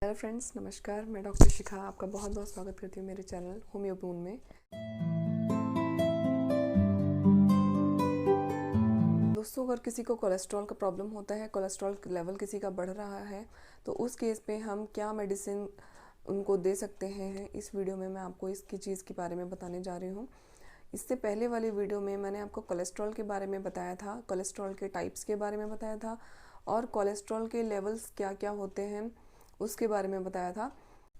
Hello friends, नमस्कार। मैं doctor शिखा आपका बहुत बहुत स्वागत करती हूँ मेरे चैनल होम्योपून में। दोस्तों, अगर किसी को कोलेस्ट्रॉल का प्रॉब्लम होता है, कोलेस्ट्रॉल लेवल किसी का बढ़ रहा है, तो उस केस पे हम क्या मेडिसिन उनको दे सकते हैं, इस वीडियो में मैं आपको इसकी चीज़ के बारे में बताने जा रही हूँ। इससे पहले वाली वीडियो में मैंने आपको कोलेस्ट्रॉल के बारे में बताया था, कोलेस्ट्रॉल के टाइप्स के बारे में बताया था और कोलेस्ट्रॉल के लेवल्स क्या क्या होते हैं उसके बारे में बताया था।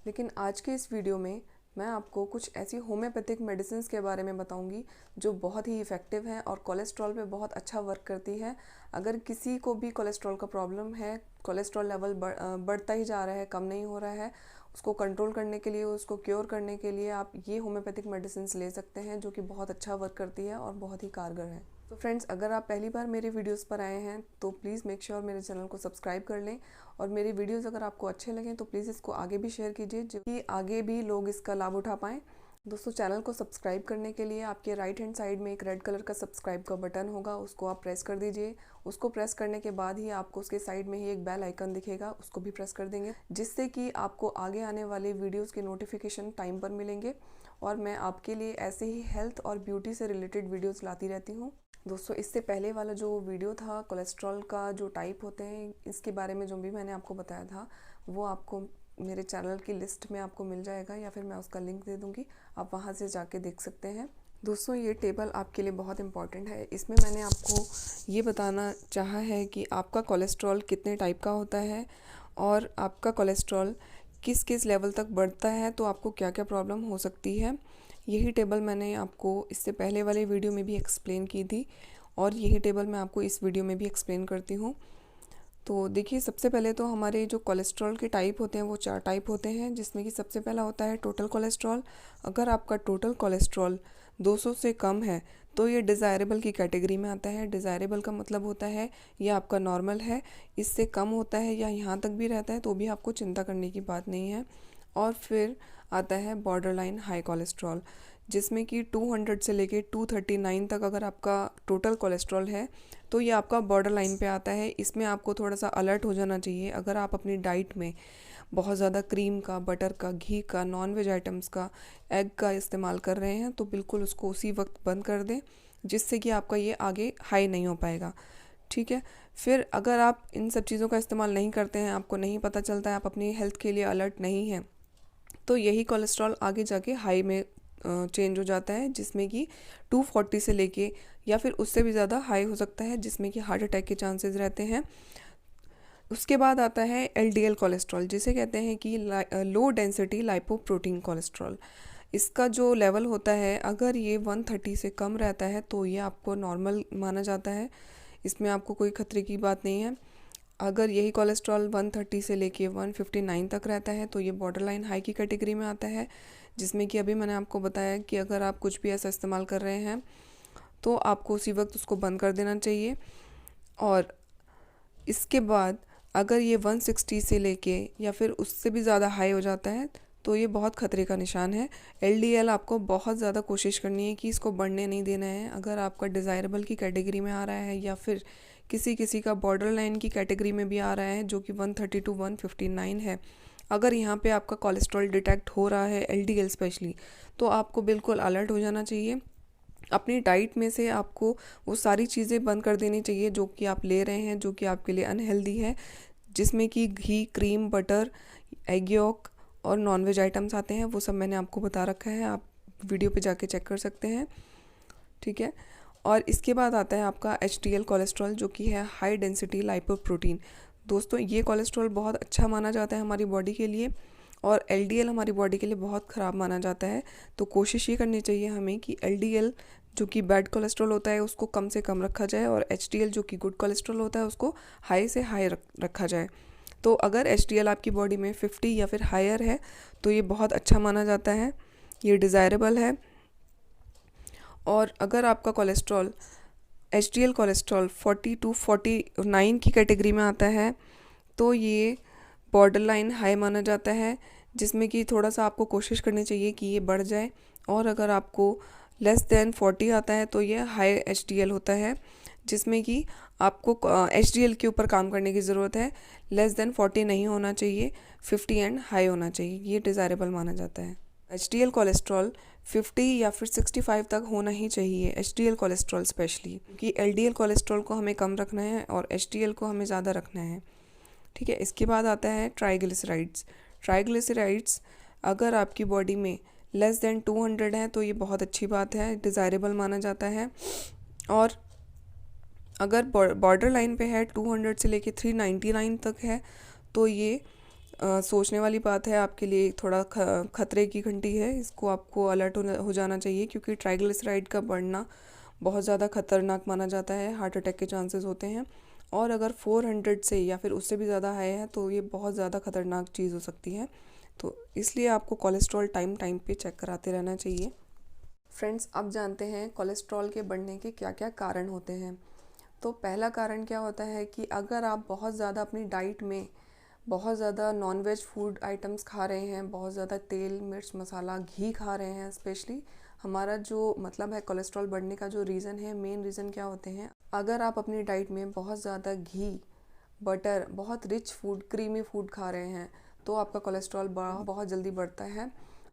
लेकिन आज के इस वीडियो में मैं आपको कुछ ऐसी होम्योपैथिक मेडिसिन के बारे में बताऊंगी जो बहुत ही इफ़ेक्टिव हैं और कोलेस्ट्रॉल पे बहुत अच्छा वर्क करती है। अगर किसी को भी कोलेस्ट्रॉल का प्रॉब्लम है, कोलेस्ट्रॉल लेवल बढ़ता ही जा रहा है, कम नहीं हो रहा है, उसको कंट्रोल करने के लिए, उसको क्योर करने के लिए आप ये होम्योपैथिक मेडिसिन ले सकते हैं जो कि बहुत अच्छा वर्क करती है और बहुत ही कारगर है। तो फ्रेंड्स, अगर आप पहली बार मेरे वीडियोस पर आए हैं तो प्लीज़ मेक श्योर मेरे चैनल को सब्सक्राइब कर लें और मेरी वीडियोस अगर आपको अच्छे लगें तो प्लीज़ इसको आगे भी शेयर कीजिए जो कि आगे भी लोग इसका लाभ उठा पाएँ। दोस्तों, चैनल को सब्सक्राइब करने के लिए आपके राइट हैंड साइड में एक रेड कलर का सब्सक्राइब का बटन होगा, उसको आप प्रेस कर दीजिए। उसको प्रेस करने के बाद ही आपको उसके साइड में ही एक बेल आइकन दिखेगा, उसको भी प्रेस कर देंगे, जिससे कि आपको आगे आने वाले वीडियोस के नोटिफिकेशन टाइम पर मिलेंगे और मैं आपके लिए ऐसे ही हेल्थ और ब्यूटी से रिलेटेड वीडियोस लाती रहती हूँ। दोस्तों, इससे पहले वाला जो वीडियो था कोलेस्ट्रॉल का जो टाइप होते हैं, इसके बारे में जो भी मैंने आपको बताया था वो आपको मेरे चैनल की लिस्ट में आपको मिल जाएगा या फिर मैं उसका लिंक दे दूँगी, आप वहाँ से जाके देख सकते हैं। दोस्तों, ये टेबल आपके लिए बहुत इंपॉर्टेंट है। इसमें मैंने आपको ये बताना चाहा है कि आपका कोलेस्ट्रॉल कितने टाइप का होता है और आपका कोलेस्ट्रॉल किस किस लेवल तक बढ़ता है तो आपको क्या क्या प्रॉब्लम हो सकती है। यही टेबल मैंने आपको इससे पहले वाले वीडियो में भी एक्सप्लेन की थी और यही टेबल मैं आपको इस वीडियो में भी एक्सप्लेन करती हूँ। तो देखिए, सबसे पहले तो हमारे जो कोलेस्ट्रॉल के टाइप होते हैं वो 4 टाइप होते हैं, जिसमें कि सबसे पहला होता है टोटल कोलेस्ट्रॉल। अगर आपका टोटल कोलेस्ट्रॉल 200 से कम है तो ये डिज़ायरेबल की कैटेगरी में आता है। डिज़ायरेबल का मतलब होता है ये आपका नॉर्मल है, इससे कम होता है या यहाँ तक भी रहता है तो भी आपको चिंता करने की बात नहीं है। और फिर आता है बॉर्डर लाइन हाई कोलेस्ट्रॉल, जिसमें कि 200 से लेके 239 तक अगर आपका टोटल कोलेस्ट्रॉल है तो ये आपका बॉर्डर लाइन पे आता है। इसमें आपको थोड़ा सा अलर्ट हो जाना चाहिए। अगर आप अपनी डाइट में बहुत ज़्यादा क्रीम का, बटर का, घी का, नॉन वेज आइटम्स का, एग का इस्तेमाल कर रहे हैं तो बिल्कुल उसको उसी वक्त बंद कर दें, जिससे कि आपका ये आगे हाई नहीं हो पाएगा। ठीक है। फिर अगर आप इन सब चीज़ों का इस्तेमाल नहीं करते हैं, आपको नहीं पता चलता है, आप अपनी हेल्थ के लिए अलर्ट नहीं हैं, तो यही कोलेस्ट्रॉल आगे जाके हाई में चेंज हो जाता है, जिसमें कि 240 से लेके या फिर उससे भी ज़्यादा हाई हो सकता है, जिसमें कि हार्ट अटैक के चांसेस रहते हैं। उसके बाद आता है एलडीएल कोलेस्ट्रॉल, जिसे कहते हैं कि लो डेंसिटी लाइपोप्रोटीन कोलेस्ट्रॉल। इसका जो लेवल होता है, अगर ये 130 से कम रहता है तो ये आपको नॉर्मल माना जाता है, इसमें आपको कोई खतरे की बात नहीं है। अगर यही कोलेस्ट्रॉल 130 से लेके 159 तक रहता है तो ये बॉर्डर लाइन हाई की कैटेगरी में आता है, जिसमें कि अभी मैंने आपको बताया कि अगर आप कुछ भी ऐसा इस्तेमाल कर रहे हैं तो आपको उसी वक्त उसको बंद कर देना चाहिए। और इसके बाद अगर ये 160 से लेके या फिर उससे भी ज़्यादा हाई हो जाता है तो ये बहुत ख़तरे का निशान है। एलडीएल आपको बहुत ज़्यादा कोशिश करनी है कि इसको बढ़ने नहीं देना है। अगर आपका डिज़ायरेबल की कैटेगरी में आ रहा है या फिर किसी किसी का बॉर्डर लाइन की कैटेगरी में भी आ रहा है जो कि 130 टू 159 है, अगर यहाँ पे आपका कोलेस्ट्रॉल डिटेक्ट हो रहा है, एलडीएल स्पेशली, तो आपको बिल्कुल अलर्ट हो जाना चाहिए। अपनी डाइट में से आपको वो सारी चीज़ें बंद कर देनी चाहिए जो कि आप ले रहे हैं, जो कि आपके लिए अनहेल्दी है, जिसमें कि घी, क्रीम, बटर, एग यॉक और नॉनवेज आइटम्स आते हैं। वो सब मैंने आपको बता रखा है, आप वीडियो पे जाके चेक कर सकते हैं। ठीक है। और इसके बाद आता है आपका एचडीएल कोलेस्ट्रॉल, जो कि है हाई डेंसिटी लाइपोप्रोटीन। दोस्तों, ये कोलेस्ट्रॉल बहुत अच्छा माना जाता है हमारी बॉडी के लिए और एलडीएल हमारी बॉडी के लिए बहुत ख़राब माना जाता है। तो कोशिश ये करनी चाहिए हमें कि एलडीएल जो कि बैड कोलेस्ट्रॉल होता है उसको कम से कम रखा जाए और एचडीएल जो कि गुड कोलेस्ट्रॉल होता है उसको हाई से हाई रखा जाए। तो अगर एचडीएल आपकी बॉडी में 50 या फिर हायर है तो ये बहुत अच्छा माना जाता है, ये डिज़ायरेबल है। और अगर आपका कोलेस्ट्रॉल एचडीएल कोलेस्ट्रॉल 40 टू 49 की कैटेगरी में आता है तो ये बॉर्डर लाइन हाई माना जाता है, जिसमें कि थोड़ा सा आपको कोशिश करनी चाहिए कि ये बढ़ जाए। और अगर आपको लेस देन 40 आता है तो ये हाई HDL होता है, जिसमें कि आपको HDL के ऊपर काम करने की ज़रूरत है। लेस देन 40 नहीं होना चाहिए, 50 एंड हाई होना चाहिए, ये डिज़ायरेबल माना जाता है। HDL कोलेस्ट्रॉल 50 या फिर 65 तक होना ही चाहिए, HDL कोलेस्ट्रॉल स्पेशली, क्योंकि LDL कोलेस्ट्रॉल को हमें कम रखना है और HDL को हमें ज़्यादा रखना है। ठीक है, इसके बाद आता है ट्राइग्लिसराइड्स। ट्राइग्लिसराइड्स अगर आपकी बॉडी में लेस देन 200 है तो ये बहुत अच्छी बात है, डिज़ायरेबल माना जाता है। और अगर बॉर्डर लाइन पे है 200 से लेके 399 तक है तो ये सोचने वाली बात है, आपके लिए थोड़ा खतरे की घंटी है, इसको आपको अलर्ट हो जाना चाहिए, क्योंकि ट्राइग्लिसराइड का बढ़ना बहुत ज़्यादा खतरनाक माना जाता है, हार्ट अटैक के चांसेस होते हैं। और अगर 400 से या फिर उससे भी ज़्यादा हाई है तो ये बहुत ज़्यादा खतरनाक चीज़ हो सकती है, तो इसलिए आपको कोलेस्ट्रॉल टाइम टाइम पे चेक कराते रहना चाहिए। फ्रेंड्स, अब जानते हैं कोलेस्ट्रॉल के बढ़ने के क्या क्या कारण होते हैं। तो पहला कारण क्या होता है कि अगर आप बहुत ज़्यादा अपनी डाइट में बहुत ज़्यादा नॉनवेज फूड आइटम्स खा रहे हैं, बहुत ज़्यादा तेल मिर्च मसाला घी खा रहे हैं, स्पेशली हमारा जो मतलब है कोलेस्ट्रॉल बढ़ने का जो रीज़न है, मेन रीज़न क्या होते हैं, अगर आप अपनी डाइट में बहुत ज़्यादा घी बटर बहुत रिच फूड क्रीमी फूड खा रहे हैं तो आपका कोलेस्ट्रॉल बहुत जल्दी बढ़ता है।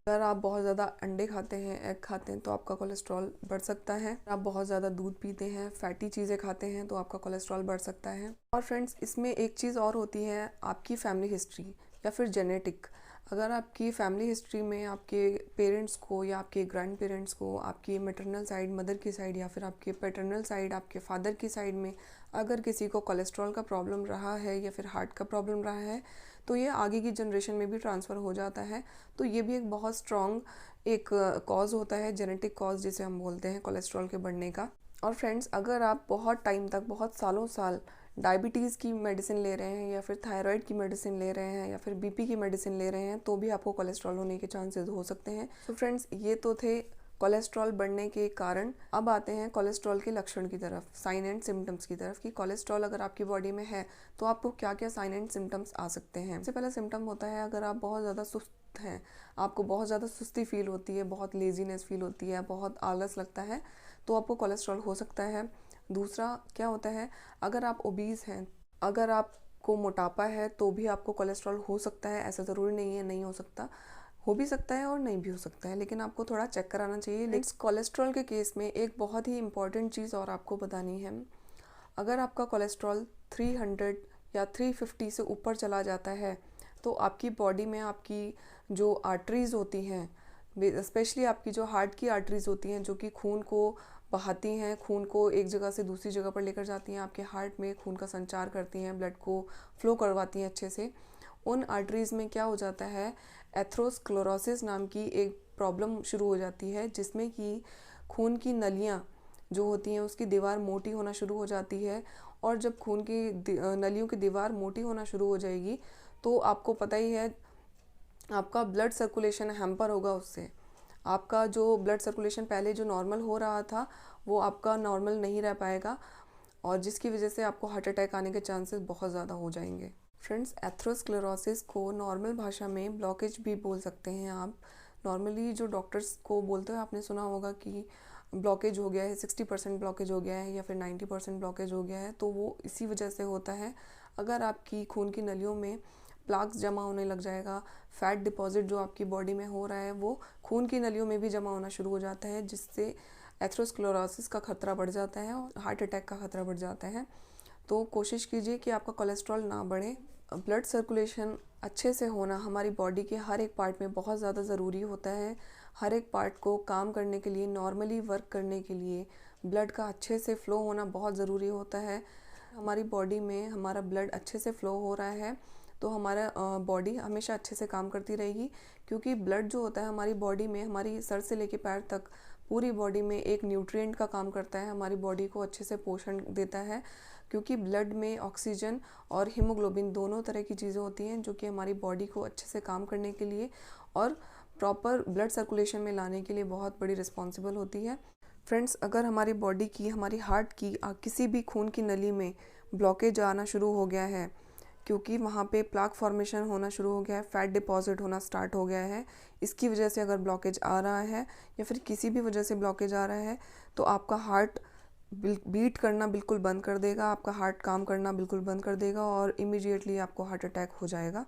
अगर आप बहुत ज़्यादा अंडे खाते हैं, एग खाते हैं तो आपका कोलेस्ट्रॉल बढ़ सकता है। आप बहुत ज़्यादा दूध पीते हैं, फैटी चीज़ें खाते हैं तो आपका कोलेस्ट्रॉल बढ़ सकता है। और फ्रेंड्स, इसमें एक चीज़ और होती है, आपकी फैमिली हिस्ट्री या फिर जेनेटिक। अगर आपकी फैमिली हिस्ट्री में आपके पेरेंट्स को या आपके ग्रैंड पेरेंट्स को, आपकी मैटरनल साइड मदर की साइड या फिर आपके पैटर्नल साइड आपके फादर की साइड में अगर किसी को कोलेस्ट्रॉल का प्रॉब्लम रहा है या फिर हार्ट का प्रॉब्लम रहा है तो ये आगे की जनरेशन में भी ट्रांसफ़र हो जाता है। तो ये भी एक बहुत स्ट्रॉन्ग एक कॉज होता है, जेनेटिक कॉज जिसे हम बोलते हैं कोलेस्ट्रॉल के बढ़ने का। और फ्रेंड्स, अगर आप बहुत टाइम तक बहुत सालों साल डायबिटीज़ की मेडिसिन ले रहे हैं या फिर थायराइड की मेडिसिन ले रहे हैं या फिर बीपी की मेडिसिन ले रहे हैं तो भी आपको कोलेस्ट्रॉल होने के चांसेस हो सकते हैं। तो फ्रेंड्स, ये तो थे कोलेस्ट्रॉल बढ़ने के कारण। अब आते हैं कोलेस्ट्रॉल के लक्षण की तरफ, साइन एंड सिम्टम्स की तरफ, कि कोलेस्ट्रॉल अगर आपकी बॉडी में है तो आपको क्या क्या साइन एंड सिम्टम्स आ सकते हैं। सबसे पहला सिम्टम होता है, अगर आप बहुत ज़्यादा सुस्त हैं, आपको बहुत ज़्यादा सुस्ती फील होती है, बहुत लेजीनेस फील होती है, बहुत आलस लगता है, तो आपको कोलेस्ट्रॉल हो सकता है। दूसरा क्या होता है, अगर आप ओबीज हैं, अगर आपको मोटापा है तो भी आपको कोलेस्ट्रॉल हो सकता है, ऐसा ज़रूरी नहीं है नहीं हो सकता, हो भी सकता है और नहीं भी हो सकता है, लेकिन आपको थोड़ा चेक कराना चाहिए। लेकिन कोलेस्ट्रॉल के केस में एक बहुत ही इम्पॉर्टेंट चीज़ और आपको बतानी है, अगर आपका कोलेस्ट्रॉल 300 या 350 से ऊपर चला जाता है तो आपकी बॉडी में आपकी जो आर्टरीज़ होती हैं, स्पेशली आपकी जो हार्ट की आर्टरीज़ होती हैं जो कि खून को बहाती हैं, खून को एक जगह से दूसरी जगह पर लेकर जाती हैं, आपके हार्ट में खून का संचार करती हैं, ब्लड को फ्लो करवाती हैं अच्छे से, उन आर्टरीज़ में क्या हो जाता है, एथरोस्क्लेरोसिस नाम की एक प्रॉब्लम शुरू हो जाती है, जिसमें कि खून की नलियाँ जो होती हैं उसकी दीवार मोटी होना शुरू हो जाती है। और जब खून की नलियों की दीवार मोटी होना शुरू हो जाएगी तो आपको पता ही है, आपका ब्लड सर्कुलेशन हैम्पर होगा उससे। आपका जो ब्लड सर्कुलेशन पहले जो नॉर्मल हो रहा था वो आपका नॉर्मल नहीं रह पाएगा और जिसकी वजह से आपको हार्ट अटैक आने के चांसेस बहुत ज़्यादा हो जाएंगे। फ्रेंड्स, एथरोस्क्लेरोसिस को नॉर्मल भाषा में ब्लॉकेज भी बोल सकते हैं आप। नॉर्मली जो डॉक्टर्स को बोलते हैं, आपने सुना होगा कि ब्लॉकेज हो गया है, 60% ब्लॉकेज हो गया है या फिर 90% ब्लॉकेज हो गया है, तो वो इसी वजह से होता है। अगर आपकी खून की नलियों में प्लाक्स जमा होने लग जाएगा, फैट डिपॉजिट जो आपकी बॉडी में हो रहा है वो खून की नलियों में भी जमा होना शुरू हो जाता है, जिससे एथरोस्क्लेरोसिस का खतरा बढ़ जाता है और हार्ट अटैक का खतरा बढ़ जाता है। तो कोशिश कीजिए कि आपका कोलेस्ट्रॉल ना बढ़े। ब्लड सर्कुलेशन अच्छे से होना हमारी बॉडी के हर एक पार्ट में बहुत ज़्यादा ज़रूरी होता है। हर एक पार्ट को काम करने के लिए, नॉर्मली वर्क करने के लिए ब्लड का अच्छे से फ़्लो होना बहुत ज़रूरी होता है। हमारी बॉडी में हमारा ब्लड अच्छे से फ़्लो हो रहा है तो हमारा बॉडी हमेशा अच्छे से काम करती रहेगी, क्योंकि ब्लड जो होता है हमारी बॉडी में, हमारी सर से लेके पैर तक पूरी बॉडी में एक न्यूट्रिएंट का काम करता है, हमारी बॉडी को अच्छे से पोषण देता है, क्योंकि ब्लड में ऑक्सीजन और हीमोग्लोबिन दोनों तरह की चीज़ें होती हैं जो कि हमारी बॉडी को अच्छे से काम करने के लिए और प्रॉपर ब्लड सर्कुलेशन में लाने के लिए बहुत बड़ी रिस्पॉन्सिबल होती है। फ्रेंड्स, अगर हमारी बॉडी की, हमारी हार्ट की किसी भी खून की नली में ब्लॉकेज आना शुरू हो गया है, क्योंकि वहाँ पे प्लाक फॉर्मेशन होना शुरू हो गया है, फैट डिपॉजिट होना स्टार्ट हो गया है। इसकी वजह से अगर ब्लॉकेज आ रहा है या फिर किसी भी वजह से ब्लॉकेज आ रहा है तो आपका हार्ट बीट करना बिल्कुल बंद कर देगा, आपका हार्ट काम करना बिल्कुल बंद कर देगा और इमीडिएटली आपको हार्ट अटैक हो जाएगा।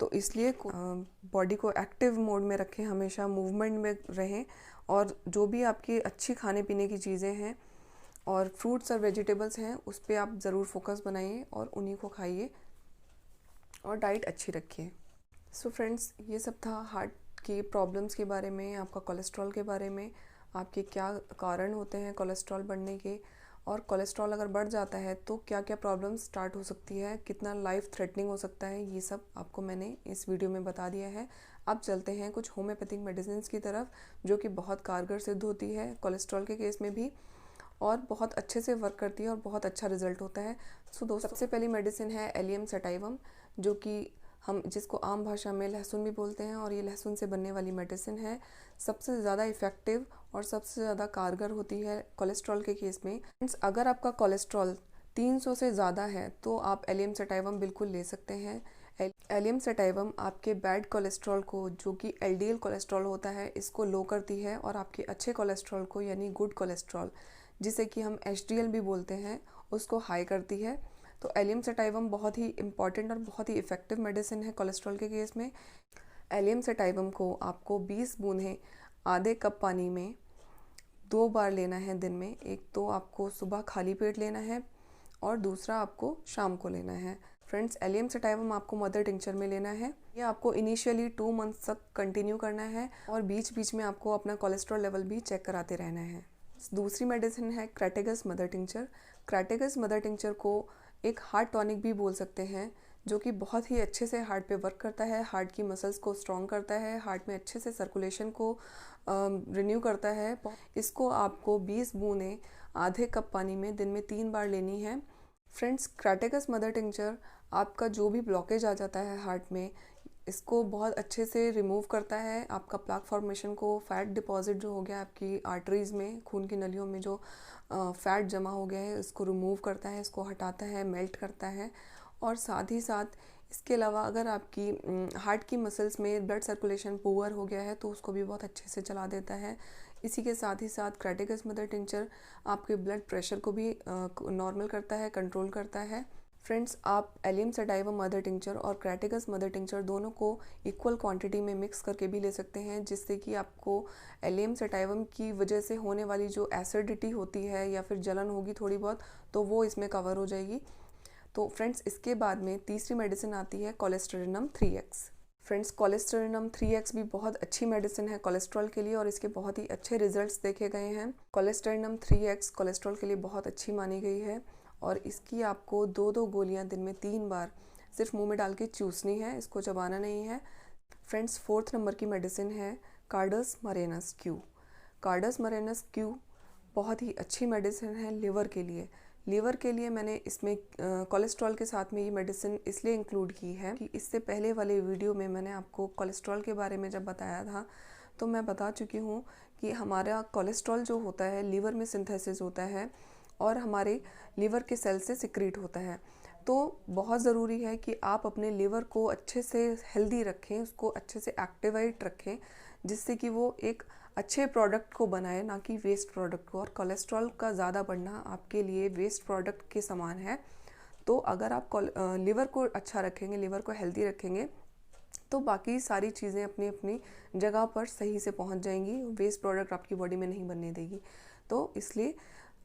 तो इसलिए बॉडी को एक्टिव मोड में रखें, हमेशा मूवमेंट में रहें और जो भी आपकी अच्छी खाने पीने की चीज़ें हैं और फ्रूट्स और वेजिटेबल्स हैं उस पर आप ज़रूर फोकस बनाइए और उन्हीं को खाइए और डाइट अच्छी रखिए। सो फ्रेंड्स, ये सब था हार्ट की प्रॉब्लम्स के बारे में, आपका कोलेस्ट्रॉल के बारे में, आपके क्या कारण होते हैं कोलेस्ट्रॉल बढ़ने के, और कोलेस्ट्रॉल अगर बढ़ जाता है तो क्या क्या प्रॉब्लम्स स्टार्ट हो सकती है, कितना लाइफ थ्रेटनिंग हो सकता है, ये सब आपको मैंने इस वीडियो में बता दिया है। अब चलते हैं कुछ होम्योपैथिक मेडिसिन की तरफ जो कि बहुत कारगर सिद्ध होती है कोलेस्ट्रॉल के केस में भी और बहुत अच्छे से वर्क करती है और बहुत अच्छा रिजल्ट होता है। सो दोस्तों, सबसे पहली मेडिसिन है एलियम सटाइवम, जो कि हम जिसको आम भाषा में लहसुन भी बोलते हैं और ये लहसुन से बनने वाली मेडिसिन है। सबसे ज़्यादा इफ़ेक्टिव और सबसे ज़्यादा कारगर होती है कोलेस्ट्रॉल के केस में। अगर आपका कोलेस्ट्रॉल 300 से ज़्यादा है तो आप एलियम सटाइवम बिल्कुल ले सकते हैं। एलियम सटाइवम आपके बैड कोलेस्ट्रॉल को, जो कि एलडीएल कोलेस्ट्रॉल होता है, इसको लो करती है और आपके अच्छे कोलेस्ट्रॉल को यानी गुड कोलेस्ट्रॉल, जिसे कि हम एचडीएल भी बोलते हैं, उसको हाई करती है। तो एलियम सटाइवम बहुत ही इम्पॉर्टेंट और बहुत ही इफ़ेक्टिव मेडिसिन है कोलेस्ट्रॉल के केस में। एलियम सटाइवम को आपको 20 बूंदें आधे कप पानी में 2 बार लेना है दिन में। एक तो आपको सुबह खाली पेट लेना है और दूसरा आपको शाम को लेना है। फ्रेंड्स, एलियम सटाइवम आपको मदर टिंचर में लेना है। ये आपको इनिशियली 2 मंथ्स तक कंटिन्यू करना है और बीच बीच में आपको अपना कोलेस्ट्रॉल लेवल भी चेक कराते रहना है। दूसरी मेडिसिन है Crataegus mother tincture. Crataegus mother tincture को एक हार्ट टॉनिक भी बोल सकते हैं, जो कि बहुत ही अच्छे से हार्ट पे वर्क करता है, हार्ट की मसल्स को स्ट्रॉन्ग करता है, हार्ट में अच्छे से सर्कुलेशन को रिन्यू करता है। इसको आपको 20 बूंदें आधे कप पानी में दिन में 3 बार लेनी है। फ्रेंड्स, क्रेटेगस मदर टिंचर आपका जो भी ब्लॉकेज आ जाता है हार्ट में, इसको बहुत अच्छे से रिमूव करता है। आपका प्लाक फॉर्मेशन को, फैट डिपॉजिट जो हो गया आपकी आर्टरीज़ में, खून की नलियों में जो फैट जमा हो गया है, इसको रिमूव करता है, इसको हटाता है, मेल्ट करता है। और साथ ही साथ इसके अलावा अगर आपकी हार्ट की मसल्स में ब्लड सर्कुलेशन पुअर हो गया है तो उसको भी बहुत अच्छे से चला देता है। इसी के साथ ही साथ क्रेटेगस मदर टिंचर आपके ब्लड प्रेशर को भी नॉर्मल करता है, कंट्रोल करता है। फ्रेंड्स, आप एलियम सटाइवम मदर टिंचर और क्रेटेगस मदर टिंचर दोनों को इक्वल क्वांटिटी में मिक्स करके भी ले सकते हैं, जिससे कि आपको एलियम सटाइवम की वजह से होने वाली जो एसिडिटी होती है या फिर जलन होगी थोड़ी बहुत, तो वो इसमें कवर हो जाएगी। तो फ्रेंड्स, इसके बाद में तीसरी मेडिसिन आती है कोलेस्टेरिनम 3x। फ्रेंड्स, कोलेस्टेरिनम 3x भी बहुत अच्छी मेडिसिन है कोलेस्ट्रॉल के लिए और इसके बहुत ही अच्छे रिजल्ट्स देखे गए हैं। कोलेस्टेरिनम 3x कोलेस्ट्रॉल के लिए बहुत अच्छी मानी गई है और इसकी आपको 2-2 गोलियां दिन में 3 बार सिर्फ मुंह में डाल के चूसनी है, इसको चबाना नहीं है। फ्रेंड्स, 4th नंबर की मेडिसिन है कार्डस मरेनस क्यू। कार्डस मरेनस क्यू बहुत ही अच्छी मेडिसिन है लिवर के लिए। लिवर के लिए मैंने इसमें कोलेस्ट्रॉल के साथ में ये मेडिसिन इसलिए इंक्लूड की है कि इससे पहले वाले वीडियो में मैंने आपको कोलेस्ट्रॉल के बारे में जब बताया था तो मैं बता चुकी हूँ कि हमारा कोलेस्ट्रॉल जो होता है लीवर में सिंथेसिस होता है और हमारे लीवर के सेल से सिक्रीट होता है। तो बहुत ज़रूरी है कि आप अपने लीवर को अच्छे से हेल्दी रखें, उसको अच्छे से एक्टिवेट रखें, जिससे कि वो एक अच्छे प्रोडक्ट को बनाए, ना कि वेस्ट प्रोडक्ट को। और कोलेस्ट्रॉल का ज़्यादा बढ़ना आपके लिए वेस्ट प्रोडक्ट के समान है। तो अगर आप लीवर को अच्छा रखेंगे, लीवर को हेल्दी रखेंगे, तो बाकी सारी चीज़ें अपनी अपनी जगह पर सही से पहुंच जाएंगी, वेस्ट प्रोडक्ट आपकी बॉडी में नहीं बनने देगी। तो इसलिए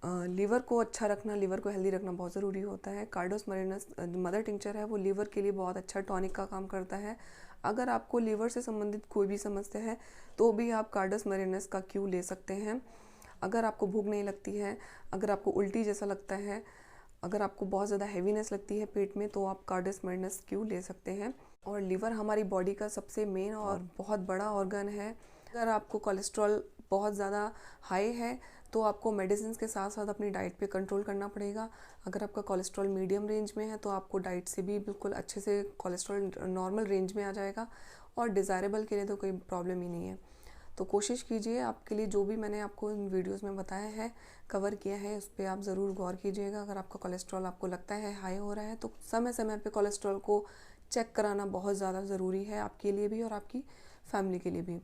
लीवर को अच्छा रखना, लीवर को हेल्दी रखना बहुत ज़रूरी होता है। कार्डस मरेनस मदर टिंचर है वो लीवर के लिए बहुत अच्छा टॉनिक का काम करता है। अगर आपको लीवर से संबंधित कोई भी समस्या है तो भी आप कार्डस मरेनस का क्यू ले सकते हैं। अगर आपको भूख नहीं लगती है, अगर आपको उल्टी जैसा लगता है, अगर आपको बहुत ज़्यादा हैवीनेस लगती है पेट में, तो आप कार्डस मरेनस क्यू ले सकते हैं। और लीवर हमारी बॉडी का सबसे मेन और बहुत बड़ा ऑर्गन है। अगर आपको कोलेस्ट्रॉल बहुत ज़्यादा हाई है तो आपको मेडिसिन के साथ साथ अपनी डाइट पे कंट्रोल करना पड़ेगा। अगर आपका कोलेस्ट्रॉल मीडियम रेंज में है तो आपको डाइट से भी बिल्कुल अच्छे से कोलेस्ट्रॉल नॉर्मल रेंज में आ जाएगा और डिज़ायरेबल के लिए तो कोई प्रॉब्लम ही नहीं है। तो कोशिश कीजिए, आपके लिए जो भी मैंने आपको इन वीडियोस में बताया है, कवर किया है, उस पर आप ज़रूर गौर कीजिएगा। अगर आपका कोलेस्ट्रॉल आपको लगता है हाई हो रहा है तो समय समय पे कोलेस्ट्रॉल को चेक कराना बहुत ज़्यादा ज़रूरी है, आपके लिए भी और आपकी फैमिली के लिए भी।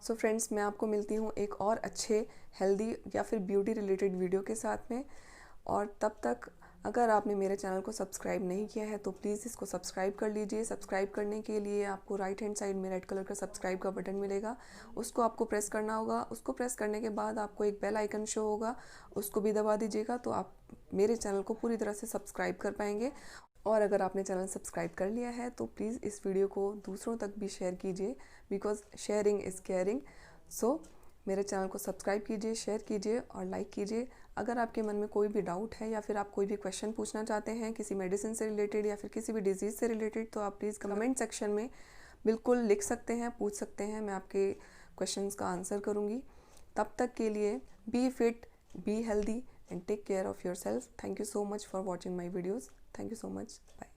सो फ्रेंड्स, मैं आपको मिलती हूँ एक और अच्छे हेल्दी या फिर ब्यूटी रिलेटेड वीडियो के साथ में। और तब तक अगर आपने मेरे चैनल को सब्सक्राइब नहीं किया है तो प्लीज़ इसको सब्सक्राइब कर लीजिए। सब्सक्राइब करने के लिए आपको राइट हैंड साइड में रेड कलर का सब्सक्राइब का बटन मिलेगा, उसको आपको प्रेस करना होगा। उसको प्रेस करने के बाद आपको एक बेल आइकन शो होगा, उसको भी दबा दीजिएगा, तो आप मेरे चैनल को पूरी तरह से सब्सक्राइब कर पाएंगे। और अगर आपने चैनल सब्सक्राइब कर लिया है तो प्लीज़ इस वीडियो को दूसरों तक भी शेयर कीजिए, बिकॉज शेयरिंग इज़ केयरिंग। सो मेरे चैनल को सब्सक्राइब कीजिए, शेयर कीजिए और लाइक कीजिए। अगर आपके मन में कोई भी डाउट है या फिर आप कोई भी क्वेश्चन पूछना चाहते हैं किसी मेडिसिन से रिलेटेड या फिर किसी भी डिजीज़ से रिलेटेड, तो आप प्लीज़ कमेंट सेक्शन में बिल्कुल लिख सकते हैं, पूछ सकते हैं। मैं आपके क्वेश्चंस का आंसर करूँगी। तब तक के लिए be fit, be healthy and take care of yourself. Thank you so much for watching my videos. Thank you so much. Bye.